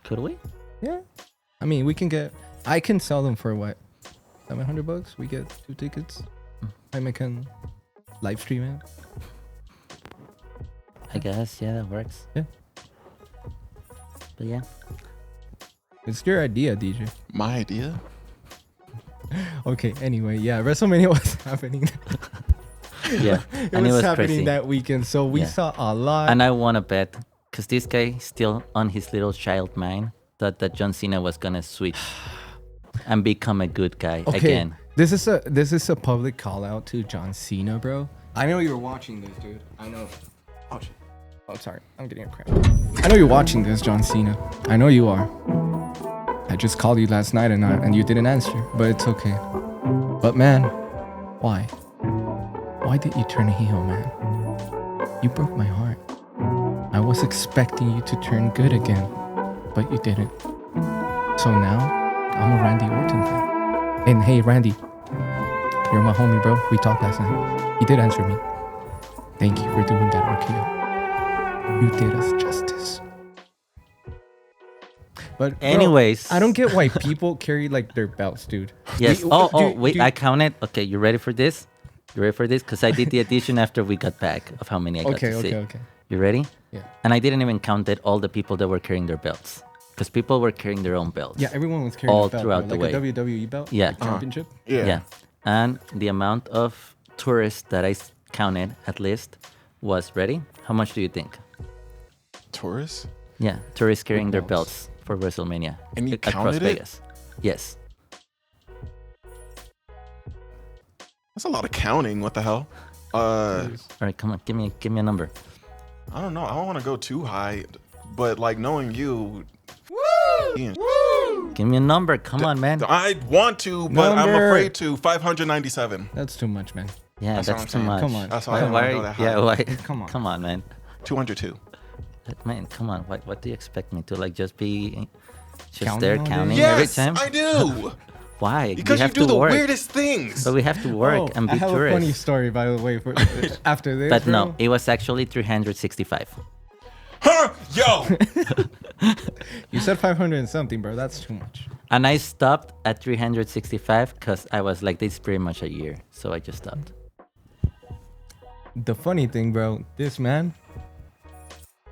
Could we? Yeah. I mean, we can get. I can sell them for what? $700. We get 2 tickets. I can live stream it. I guess, yeah, that works. Yeah. But yeah. It's your idea, DJ. My idea? Okay. Anyway, yeah, WrestleMania was happening. Yeah. It And was it was happening crazy. that weekend, so we Yeah. saw a lot. And I want to bet, because this guy still on his little child mind, thought that John Cena was going to switch and become a good guy okay, again. this is a public call out to John Cena, bro. I know you're watching this, dude. I know. Oh shit. Oh, sorry. I'm getting a cramp. I know you're watching this, John Cena. I know you are. I just called you last night and you didn't answer, but it's okay. But man, why? Why did you turn heel, man? You broke my heart. I was expecting you to turn good again, but you didn't. So now, I'm a Randy Orton fan. And hey, Randy, you're my homie, bro. We talked last night. You did answer me. Thank you for doing that, RKO. You did us justice. But bro, Anyways. I don't get why people carry like their belts, dude. Yes. Do- I counted. Okay, you ready for this? You ready for this? Because I did the addition after we got back of how many I got to see. Okay. You ready? Yeah. And I didn't even count it all the people that were carrying their belts. Because people were carrying their own belts. Yeah, everyone was carrying All a belt, throughout bro, the like way. a WWE belt. Yeah. like championship. Yeah. Yeah. And the amount of tourists that I counted at least was ready. How much do you think? Tourists? Yeah, tourists carrying their belts. belts for WrestleMania And you across counted it? Vegas. Yes. That's a lot of counting. What the hell? All right, come on, give me a number. I don't know. I don't want to go too high, but like knowing you. Ian, Give me a number. Come on, man. I want to, but I'm Number. afraid to. 597. That's too much, man. Yeah, That's what that's I'm too saying. much. Come on. That's why I don't want to go that high. Yeah, why? Come on. Come on, man. 202. Man, come on. What do you expect me to like? Just be Just there all day? counting every Yes, time. I do. Why? Because we you have do to the work. weirdest things. But we have to work Oh, and be I have tourists. a funny story, by the way, for after this. But bro. no, it was actually 365. Huh? Yo. You said 500 and something, bro. That's too much. And I stopped at 365 because I was like, this is pretty much a year. So I just stopped. The funny thing, bro, this man,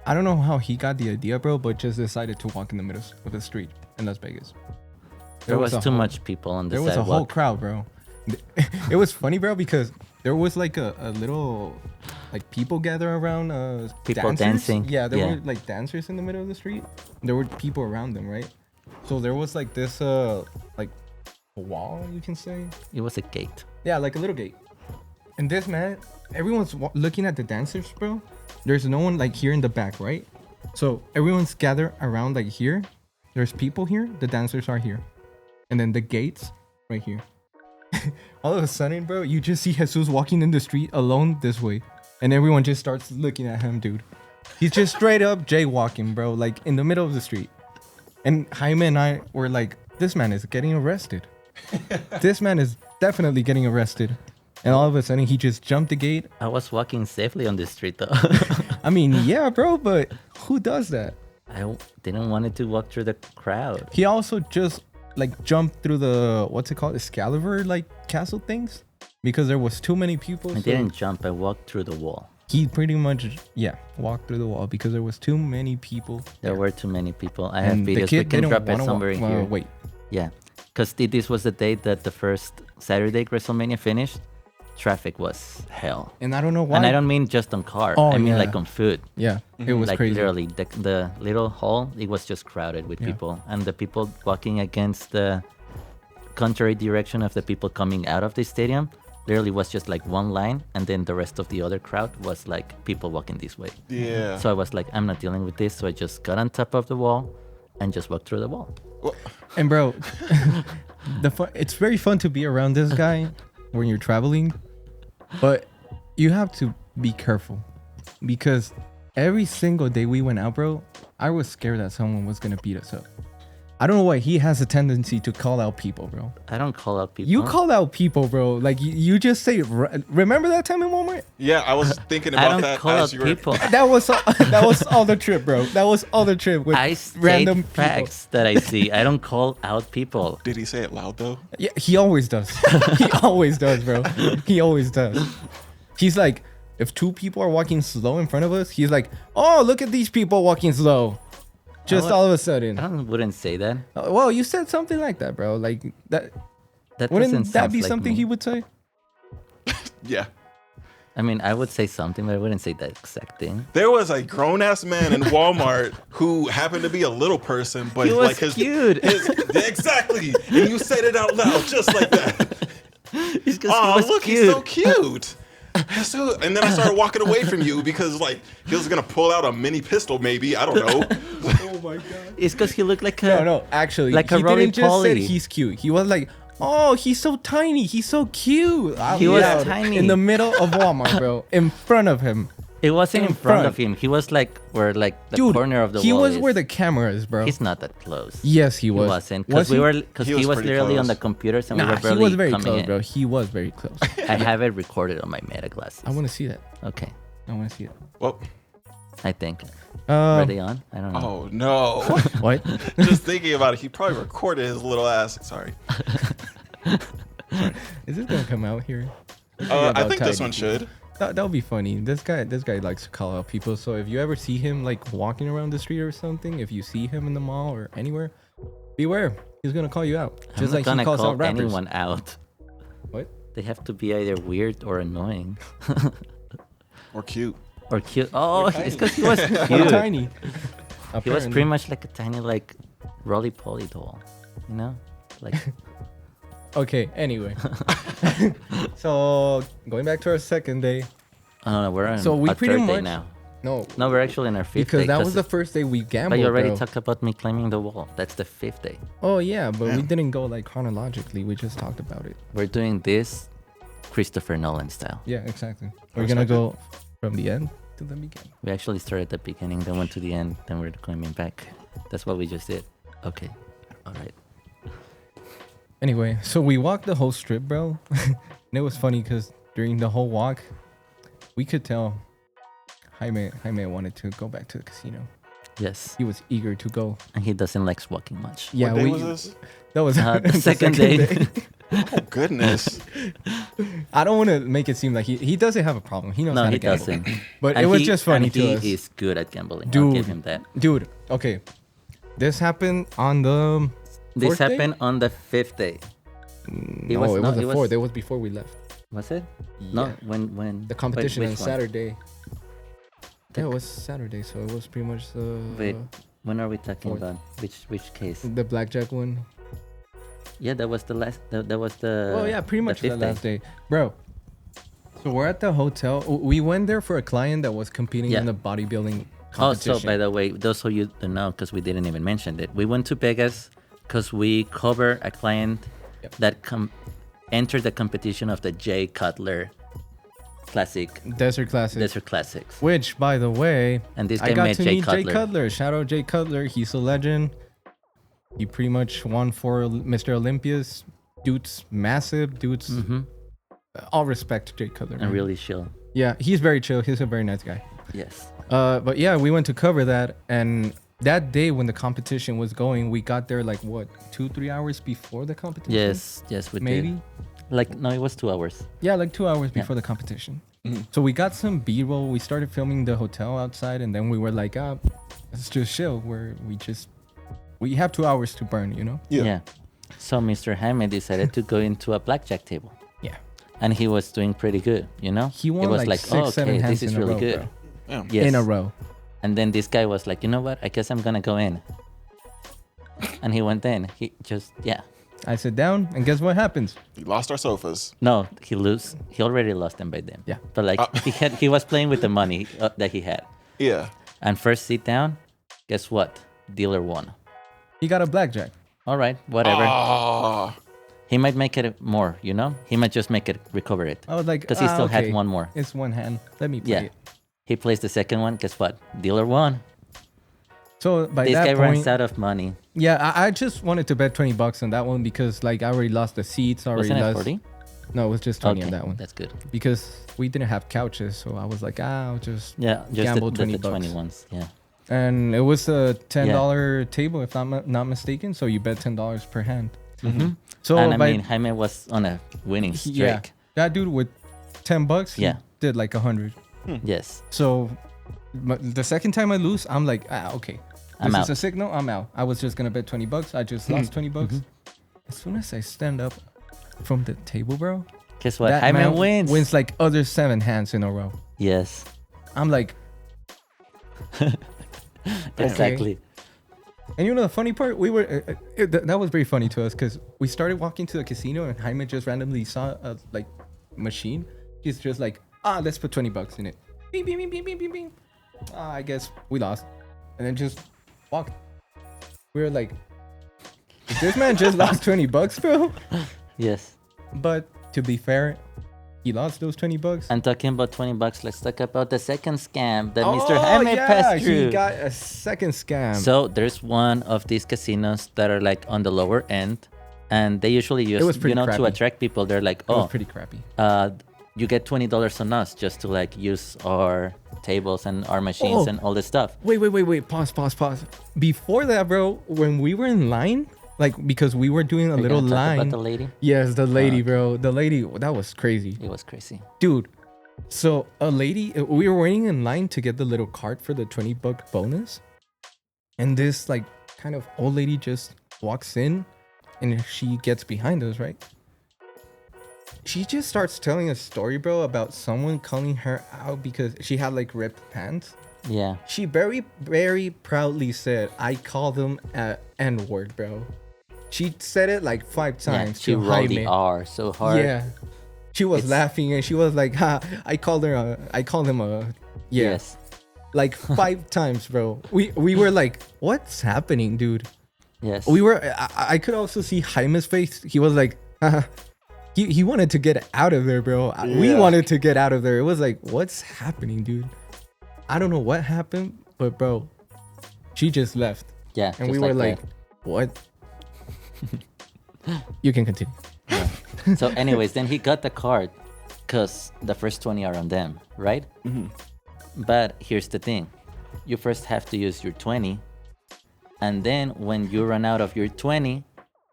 I don't know how he got the idea, bro, but just decided to walk in the middle of the street in Las Vegas. There was a too whole- much people on the There was sidewalk. a whole crowd, bro. It was funny, bro, because there was like a little like people gather around People dancers. dancing, Yeah, there yeah. were like dancers in the middle of the street. There were people around them, right? So there was like this like a wall, you can say. It was a gate. Yeah, like a little gate. And this man, everyone's looking at the dancers, bro. There's no one like here in the back, right? So everyone's gathered around like here. There's people here. The dancers are here. And then the gates right here. All of a sudden, bro, you just see Jesus walking in the street alone this way. And everyone just starts looking at him, dude. He's just straight up jaywalking, bro, like in the middle of the street. And Jaime and I were like, this man is getting arrested. This man is definitely getting arrested. And all of a sudden, he just jumped the gate. I was walking safely on the street though. I mean, yeah, bro, but who does that? I didn't want to walk through the crowd. He also just like jumped through the, what's it called? Excalibur, like castle things? Because there was too many people. I so didn't jump. I walked through the wall. He pretty much, yeah, walked through the wall because there was too many people. There were too many people. I have And the videos. We kid can didn't drop it wanna somewhere in walk. here. Wait, Yeah, because this was the day that the first Saturday WrestleMania finished. Traffic was hell. and I don't know why. And I don't mean just on car. Oh, I mean yeah. like on food. Yeah, it was like crazy. literally, the little hall, it was just crowded with Yeah. people. And the people walking against the contrary direction of the people coming out of the stadium literally was just like one line. And then the rest of the other crowd was like people walking this way. Yeah. So I was like, I'm not dealing with this. So I just got on top of the wall and just walked through the wall. Well, And bro, it's very fun to be around this guy when you're traveling, but you have to be careful because every single day we went out, bro, I was scared that someone was gonna beat us up. I don't know why he has a tendency to call out people, bro. I don't call out people. You call out people, bro. Like you just say, remember that time in Walmart? yeah, I was thinking I about don't that call out as you were. people. That was all the trip, bro. That was all the trip with I state random facts that I see. I don't call out people. Did he say it loud though? Yeah, he always does. He always does, bro. He always does. He's like, if two people are walking slow in front of us, he's like, oh, look at these people walking slow. Just would- all of a sudden. Wouldn't say that. Well, you said something like that, bro. Like that. That Wouldn't doesn't that sound be like something me. he would say? Yeah. I mean, I would say something, but I wouldn't say that exact thing. There was a grown ass man in Walmart who happened to be a little person, but He was like his, cute. exactly. And you said it out loud just like that. It's because Oh, he was look, cute. he's so cute. So, and then I started walking away from you because like he was gonna pull out a mini pistol, maybe. I don't know. Oh my god. It's because he looked like a. No, actually, Like he a Roly didn't just say Poly. he's cute. He was like, oh, he's so tiny. He's so cute. Out He was loud tiny. in the middle of Walmart, bro, in front of him. It wasn't in in front front. of him. He was like where like the Dude, corner of the he wall was is. where the camera is, bro. He's not that close. Yes, he He was. wasn't Was because we he? were because He he was was pretty literally on close. the computers and we Nah, were he barely was very coming close, in. bro. He was very close. I have it recorded on my meta glasses. I want to see that. Okay, I want to see it. Well, I think. Are they on? I don't know. oh no. What? Just thinking about it, he probably recorded his little ass. Sorry. Is this gonna come out here? I about think this tiny one should. That would be funny. This guy likes to call out people. So if you ever see him like walking around the street or something, if you see him in the mall or anywhere, beware. He's gonna call you out. I'm Just not like gonna he calls call out rappers. anyone out. What? They have to be either weird or annoying Or cute. or cute. Oh, it's because he was Or cute. tiny. He was Apparently. pretty much like a tiny like roly poly doll, you know, like Okay. Anyway. So going back to our second day. I don't know. We're on So we a pretty third day much- now. No. No, we're actually in our fifth Because day. that was the first day we gambled. But you already bro. talked about me climbing the wall. That's the fifth day. Oh yeah, but we Yeah. didn't go like chronologically. We just talked about it. We're doing this Christopher Nolan style. Yeah, exactly. We're gonna go from the end to the beginning. We actually started at the beginning, then went to the end, then we're coming back. That's what we just did. Okay. All right. Anyway, so we walked the whole strip, bro. And it was funny because during the whole walk, we could tell Jaime wanted to go back to the casino. Yes. He was eager to go. And he doesn't like walking much. Yeah, What day was this? That was The second day. Oh, goodness. I don't want to make it seem like he doesn't have a problem. He knows No, how to he gamble. doesn't. But And it was just funny and to he us. is good at gambling. I'll Dude. give him that. Dude, okay. This happened on the This fourth day? happened on the 5th day. It was the fourth. It was before we left. Was it? No, Yeah. when The competition which on one? Saturday. Yeah, it was Saturday, so it was pretty much the Wait, when are we talking fourth. about? Which case? the blackjack one. Yeah, that was the last. That was the. Well, yeah, pretty much the 5th last day, bro. So we're at the hotel. We went there for a client that was competing Yeah. in the bodybuilding Oh, competition. so by the way, those of you don't know, because we didn't even mention it, we went to Vegas because we cover a client Yep. that entered the competition of the Jay Cutler Classic Desert Classic. Desert Classics. Which, by the way, And this I guy got met to Jay meet Jay Cutler. Cutler. Shout out Jay Cutler. He's a legend. He pretty much won for Mr. Olympia's. Dude's massive. Dude's all respect to Jay Cutler. And man. really chill. Yeah, he's very chill. He's a very nice guy. Yes. But yeah, we went to cover that, and that day when the competition was going, we got there like what 2-3 hours before the competition. Yes, we maybe. did. Like, no, it was 2 hours. Yeah, like 2 hours before the competition. So we got some B-roll. We started filming the hotel outside, and then we were like, let's just chill. We have 2 hours to burn, you know? Yeah. So Mr. Jaime decided to go into a blackjack table. Yeah. And he was doing pretty good, you know? He won it was like 6-7 hands this is in a really row, good. bro. Yeah. Yes. In a row. And then this guy was like, you know what? I guess I'm gonna go in. And he went in. He just, yeah. I sit down, and guess what happens? We lost our sofas. No, he already lost them by then. Yeah. But like he was playing with the money that he had. Yeah. And first sit down, guess what? Dealer won. He got a blackjack. All right, whatever. Ah. He might make it more, you know? He might just make it recover it. I was like, Because he still okay. had one more. It's one hand. Let me play Yeah. it. He plays the second one. Guess what? Dealer won. So by This that guy point, runs out of money. yeah, I just wanted to bet $20 on that one because like I already lost the seats. Already Wasn't it lost. 40? No, it was just 20 Okay, on that one that's good. because we didn't have couches. So I was like, I'll just Yeah, just gamble the 20 20 bucks. ones. Yeah. And it was a $10 table, if I'm not mistaken. So you bet $10 per hand. So And I by, mean, Jaime was on a winning streak. yeah, that dude with $10, he Yeah. did like 100. Yes. So the second time I lose, I'm like, okay, I'm this out. is a signal. I'm out. I was just gonna bet $20. I just lost $20. As soon as I stand up from the table, bro, Guess what? that Jaime man wins. wins like other 7 hands in a row. Yes. I'm like, Exactly. and you know the funny part, we were that was very funny to us because we started walking to the casino and Jaime just randomly saw a like machine. He's just like, let's put $20 in it. Bing, bing, bing, bing, bing, bing, bing. I guess we lost, and then just walked. We were like, this man just lost $20, bro. Yes. But to be fair, he lost those $20. And talking about $20, let's talk about the second scam that Mr. Jaime yeah, passed through. he got a second scam. So there's one of these casinos that are like on the lower end, and they usually use, was pretty to crappy. attract people. They're like, it was oh, pretty crappy. you get $20 on us just to like use our tables and our machines Oh. and all this stuff. Wait. Pause. Before that, bro, when we were in line, like because we were doing a Are you little gonna talk line. about the lady? Yes, the lady, bro. The lady, that was crazy. It was crazy. Dude, so a lady, we were waiting in line to get the little card for the $20 bonus. And this like kind of old lady just walks in and she gets behind us, right? She just starts telling a story, bro, about someone calling her out because she had like ripped pants. Yeah. She very, very proudly said, I call them N-word, bro. She said it like 5 Yeah. times She to rolled Jaime. the R so hard. Yeah. She was It's- laughing and she was like, I called him a, yeah. Yes. Like 5 times, bro. We were like, what's happening, dude? Yes. We were, I could also see Jaime's face. He was like, he wanted to get out of there, bro. We Yeah. wanted to get out of there. It was like, what's happening, dude? I don't know what happened, but bro, she just left. Yeah. And just we were like, that. What? You can continue. So, anyways, then he got the card because the first 20 are on them, right? Mm-hmm. But here's the thing: you first have to use your 20, and then when you run out of your 20,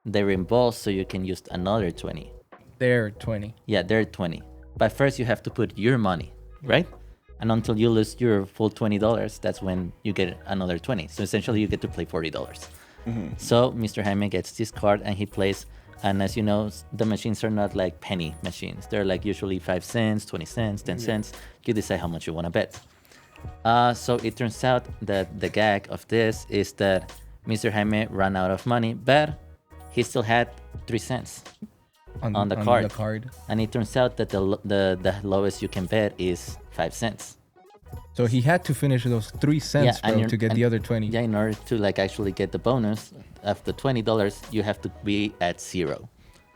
they reimburse so you can use another 20. They're 20. Yeah, they're 20. But first you have to put your money, right? And until you lose your full $20, that's when you get another 20. So essentially you get to play $40. So Mr. Jaime gets this card and he plays. And as you know, the machines are not like penny machines. They're like usually 5 cents, 20 cents, 10 cents. You decide how much you want to bet. So it turns out that the gag of this is that Mr. Jaime ran out of money, but he still had 3 cents on the card. And it turns out that the lowest you can bet is 5 cents. So he had to finish those 3 cents, bro, to get the other 20. Yeah, in order to like actually get the bonus of the $20, you have to be at 0.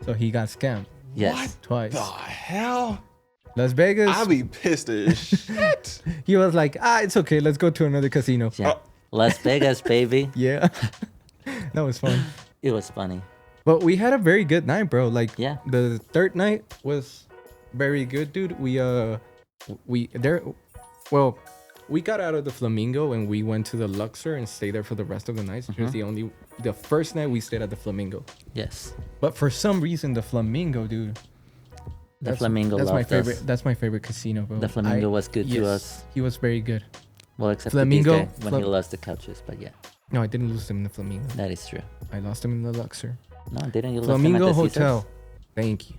So he got scammed. Yes. What Twice. the hell? Las Vegas. I'd be pissed as shit. He was like, it's okay. Let's go to another casino. Yeah. Las Vegas, baby. Yeah. That was fun. It was funny. But we had a very good night, bro. Like, Yeah. The third night was very good, dude. We got out of the Flamingo and we went to the Luxor and stayed there for the rest of the night. It was the first night we stayed at the Flamingo. Yes. But for some reason, the Flamingo, dude. The Flamingo That's loved my favorite. us. That's my favorite casino, bro. The Flamingo was good to us. He was very good. Well, except Flamingo- for this guy when he lost the couches. But yeah, No, I didn't lose him in the Flamingo. that is true. I lost him in the Luxor. No, didn't you lose Flamingo him at the Hotel. Caesars? Thank you.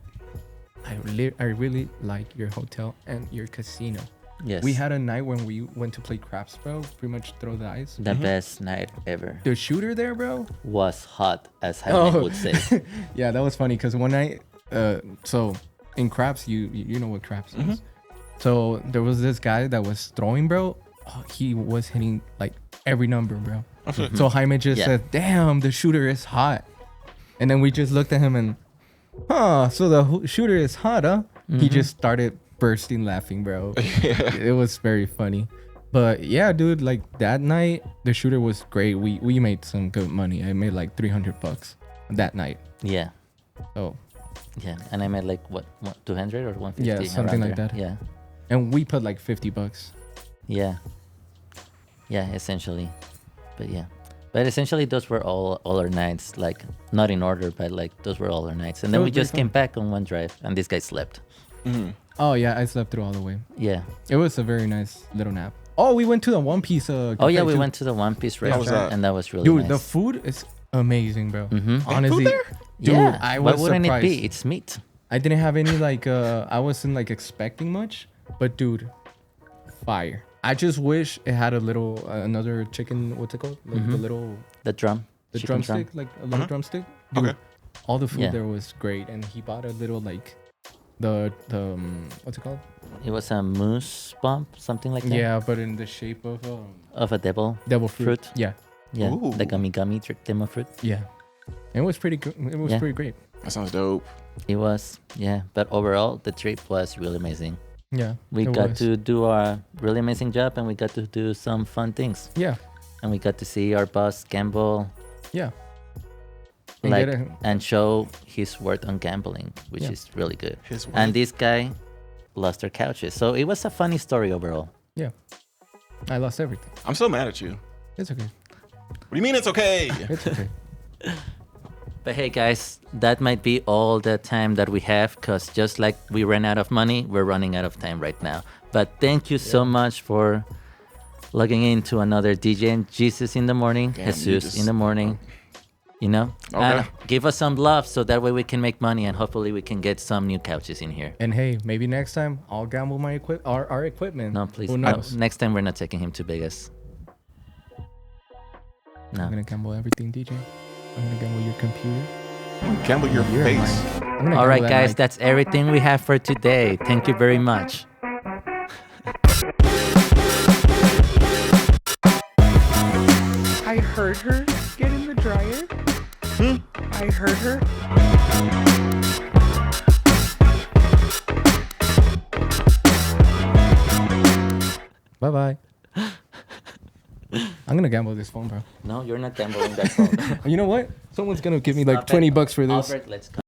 I really like your hotel and your casino. Yes. We had a night when we went to play craps, bro. Pretty much throw the ice. the best night ever. The shooter there, bro. Was hot, as Jaime would say. Yeah, that was funny because one night, so in craps, you know what craps is. So there was this guy that was throwing, bro. Oh, he was hitting like every number, bro. So Jaime just said, "Damn, the shooter is hot," and then we just looked at him and, so the shooter is hot, huh? He just started bursting laughing, bro. It was very funny. But yeah, dude, like that night, the shooter was great. We made some good money. I made like $300 that night. Yeah. Oh, Yeah. And I made like what 200 or 150? yeah, something around like there. that. Yeah. And we put like $50. Yeah. Yeah, essentially. But yeah. But essentially those were all our nights, like not in order, but like those were all our nights. And then That we was very just came back on one drive and this guy slept. Oh yeah, I slept through all the way. Yeah. It was a very nice little nap. Oh, we went to the One Piece. Oh yeah, we went to the One Piece Yeah, restaurant and that was really Dude, nice. the food is amazing, bro. Mhm. Honestly, there? dude, yeah. I Why was wouldn't surprised. it be? It's meat. I didn't have any like I wasn't like expecting much, but dude, fire. I just wish it had a little another chicken. What's it called? Like the little The drum. the chicken drumstick, like a little drumstick. Dude, Okay. all the food Yeah. there was great, and he bought a little like the what's it called? It was a moose bump, something like that. Yeah, but in the shape of Of a devil. devil fruit. Fruit. Yeah, Yeah. Ooh. The gummy demo fruit. yeah. It was pretty good. It was Yeah. pretty great. That sounds dope. It was, yeah. But overall, the trip was really amazing. Yeah, We it got was. to do a really amazing job and we got to do some fun things. Yeah, And we got to see our boss gamble, yeah. And like, get a- and show his worth on gambling, which Yeah. is really good. His And worth. this guy lost their couches. So it was a funny story overall. yeah. I lost everything. I'm so mad at you. It's okay. What do you mean it's okay? It's okay. But hey guys, that might be all the time that we have because just like we ran out of money, we're running out of time right now. But thank you so much for logging into another DJ and Jesus in the morning, Damn, you Jesus just- in the morning, you know? Okay. And give us some love so that way we can make money and hopefully we can get some new couches in here. And hey, maybe next time I'll gamble my our equipment. No, please. Who No, knows? next time we're not taking him to Vegas. I'm No. gonna gamble everything, DJ. I'm gonna gamble your computer. Gamble your Your face. mic. I'm gonna All right, gamble that guys, mic. that's everything we have for today. Thank you very much. I heard her get in the dryer. I heard her. Bye bye. I'm gonna gamble this phone, bro. No, you're not gambling that phone. You know what? Someone's gonna give me like Stop it. $20 for this. Albert, let's go.